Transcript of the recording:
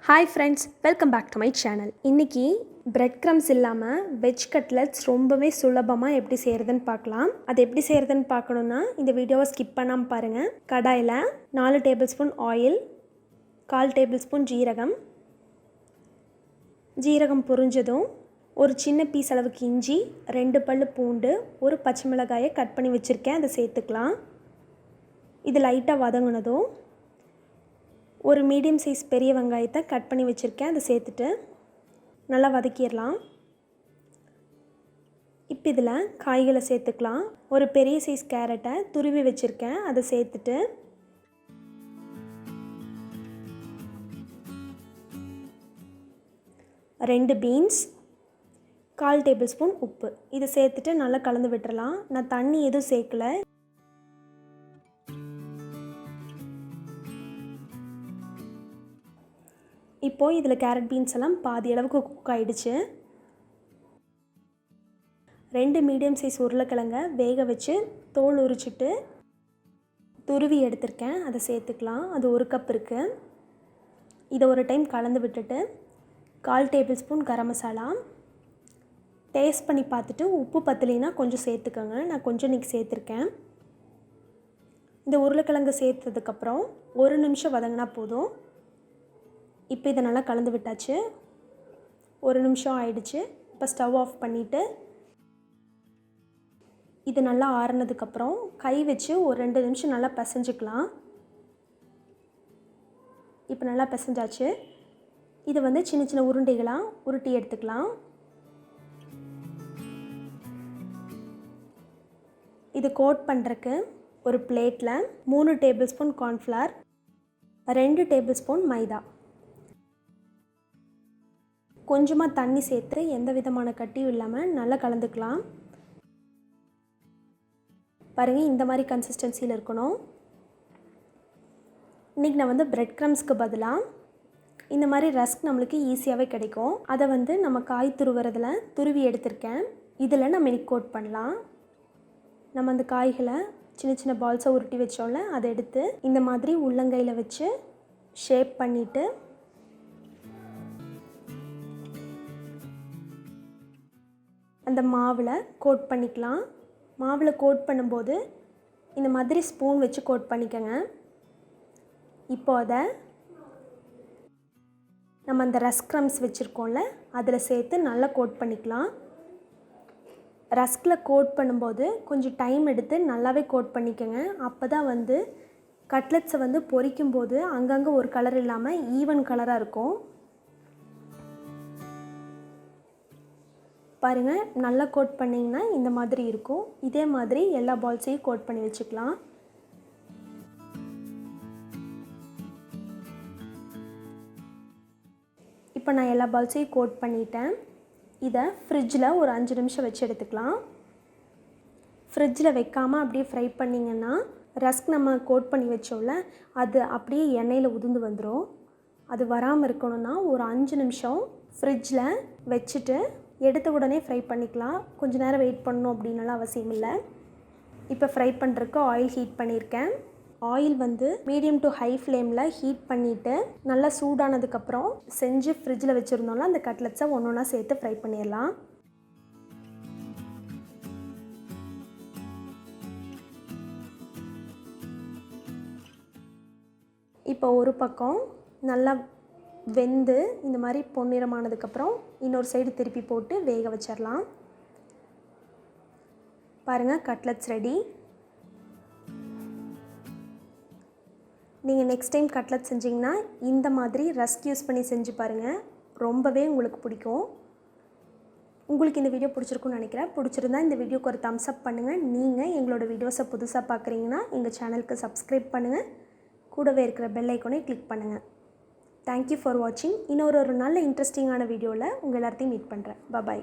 Hi friends, welcome back to my channel. இன்னைக்கு bread crumbs இல்லாம veg cutlets ரொம்பவே சுலபமா எப்படி செய்யறதுன்னு பார்க்கலாம். அது எப்படி செய்யறதுன்னு பார்க்கணும்னா இந்த வீடியோவை ஸ்கிப் பண்ணாம பாருங்க. கடாயில 4 டேபிள்ஸ்பூன் ஆயில், 1/4 டேபிள்ஸ்பூன் ஜீரகம் பொரிஞ்சதும் ஒரு சின்ன பீஸ் அளவுக்கு இஞ்சி, 2 பல்லு பூண்டு, ஒரு பச்சை மிளகாயை கட் பண்ணி வச்சிருக்கேன். அதை சேர்த்துக்கலாம். இது லைட்டா வதங்குனதும் ஒரு மீடியம் சைஸ் பெரிய வெங்காயத்தை கட் பண்ணி வச்சுருக்கேன். அதை சேர்த்துட்டு நல்லா வதக்கிடலாம். இப்போ இதில் காய்களை சேர்த்துக்கலாம். ஒரு பெரிய சைஸ் கேரட்டை துருவி வச்சுருக்கேன். அதை சேர்த்துட்டு ரெண்டு பீன்ஸ், 1/4 டேபிள்ஸ்பூன் உப்பு இதை சேர்த்துட்டு நல்லா கலந்து விட்டுறலாம். நான் தண்ணி எதுவும் சேர்க்கலை. இப்போது இதில் கேரட் பீன்ஸ் எல்லாம் பாதி அளவுக்கு குக் ஆகிடுச்சு. 2 மீடியம் சைஸ் உருளைக்கிழங்க வேக வச்சு தோல் உரிச்சிட்டு துருவி எடுத்திருக்கேன். அதை சேர்த்துக்கலாம். அது 1 கப் இருக்குது. இதை ஒரு டைம் கலந்து விட்டுட்டு 1/4 டேபிள்ஸ்பூன் கரம் மசாலா டேஸ்ட் பண்ணி பார்த்துட்டு உப்பு பத்தலைன்னா கொஞ்சம் சேர்த்துக்கோங்க. நான் கொஞ்சம் இன்றைக்கி சேர்த்துருக்கேன். இந்த உருளைக்கிழங்கு சேர்த்ததுக்கப்புறம் 1 நிமிஷம் வதங்கினா போதும். இப்போ இதை நல்லா கலந்து விட்டாச்சு. 1 நிமிஷம் ஆயிடுச்சு. இப்போ ஸ்டவ் ஆஃப் பண்ணிவிட்டு இது நல்லா ஆறுனதுக்கப்புறம் கை வச்சு ஒரு 2 நிமிஷம் நல்லா பிசைஞ்சிக்கலாம். இப்போ நல்லா பிசைஞ்சாச்சு. இது சின்ன சின்ன உருண்டைகளாக உருட்டி எடுத்துக்கலாம். இது கோட் பண்ணுறக்கு ஒரு பிளேட்டில் 3 டேபிள்ஸ்பூன் கார்ன்ஃப்ளவர், 2 டேபிள்ஸ்பூன் மைதா, கொஞ்சமாக தண்ணி சேர்த்து எந்த விதமான கட்டியும் இல்லாமல் நல்லா கலந்துக்கலாம். பாருங்கள், இந்த மாதிரி கன்சிஸ்டன்சியில் இருக்கணும். இன்றைக்கி நான் பிரெட் க்ரம்ஸ்க்கு பதிலாக இந்த மாதிரி ரஸ்க் நம்மளுக்கு ஈஸியாகவே கிடைக்கும். அதை நம்ம காய் துருவுறதில் துருவி எடுத்திருக்கேன். இதில் நம்ம இன்றைக்கி கோட் பண்ணலாம். நம்ம அந்த காய்களை சின்ன சின்ன பால்ஸை உருட்டி வச்சோம்ல, அதை எடுத்து இந்த மாதிரி உள்ளங்கையில் வச்சு ஷேப் பண்ணிவிட்டு அந்த மாவில் கோட் பண்ணிக்கலாம். மாவில் கோட் பண்ணும்போது இந்த மாதிரி ஸ்பூன் வச்சு கோட் பண்ணிக்கோங்க. இப்போ அதை நம்ம அந்த ரஸ்க் க்ரம்ஸ் வச்சுருக்கோம்ல, அதில் சேர்த்து நல்லா கோட் பண்ணிக்கலாம். ரஸ்கில் கோட் பண்ணும்போது கொஞ்சம் டைம் எடுத்து நல்லாவே கோட் பண்ணிக்கோங்க. அப்போ தான் கட்லெட்ஸை பொரிக்கும்போது அங்கங்கே ஒரு கலர் இல்லாமல் ஈவன் கலராக இருக்கும். பாருங்கள், நல்லா கோட் பண்ணிங்கன்னா இந்த மாதிரி இருக்கும். இதே மாதிரி எல்லா பால்ஸையும் கோட் பண்ணி வச்சுக்கலாம். இப்போ நான் எல்லா பால்ஸையும் கோட் பண்ணிட்டேன். இதை ஃப்ரிட்ஜில் ஒரு 5 நிமிஷம் வச்சு எடுத்துக்கலாம். ஃப்ரிட்ஜில் வைக்காமல் அப்படியே ஃப்ரை பண்ணிங்கன்னா ரஸ்க் நம்ம கோட் பண்ணி வச்சோம்ல, அது அப்படியே எண்ணெயில் உதிர்ந்து வந்துடும். அது வராமல் இருக்கணும்னா ஒரு 5 நிமிஷம் ஃப்ரிட்ஜில் வச்சுட்டு எடுத்த உடனே ஃப்ரை பண்ணிக்கலாம். கொஞ்சம் நேரம் வெயிட் பண்ணணும் அப்படின்னாலாம் அவசியம் இல்லை. இப்போ ஃப்ரை பண்ணுறதுக்கு ஆயில் ஹீட் பண்ணியிருக்கேன். ஆயில் மீடியம் டு ஹை ஃப்ளேமில் ஹீட் பண்ணிவிட்டு நல்லா சூடானதுக்கப்புறம் செஞ்சு ஃப்ரிட்ஜில் வச்சுருந்தோம்ல அந்த கட்லெட்ஸை ஒன்றா சேர்த்து ஃப்ரை பண்ணிடலாம். இப்போ ஒரு பக்கம் நல்லா வெந்து இந்த மாதிரி பொன்னிறமானதுக்கப்புறம் இன்னொரு சைடு திருப்பி போட்டு வேக வச்சிடலாம். பாருங்கள், கட்லெட்ஸ் ரெடி. நீங்கள் நெக்ஸ்ட் டைம் கட்லெட் செஞ்சிங்கன்னா இந்த மாதிரி ரஸ்க் யூஸ் பண்ணி செஞ்சு பாருங்கள். ரொம்பவே உங்களுக்கு பிடிக்கும். உங்களுக்கு இந்த வீடியோ பிடிச்சிருக்குன்னு நினைக்கிறேன். பிடிச்சிருந்தா இந்த வீடியோக்கு ஒரு தம்ஸ் அப் பண்ணுங்கள். நீங்கள் எங்களோட வீடியோஸை புதுசாக பார்க்குறீங்கன்னா எங்கள் சேனலுக்கு சப்ஸ்கிரைப் பண்ணுங்கள். கூடவே இருக்கிற பெல் ஐக்கானை கிளிக் பண்ணுங்கள். தேங்க்யூ ஃபார் வாட்சிங். இன்னொரு நல்ல இன்ட்ரெஸ்டிங்கான வீடியோவில் உங்கள் எல்லாத்தையும் மீட் பண்ணுறேன். பாய்.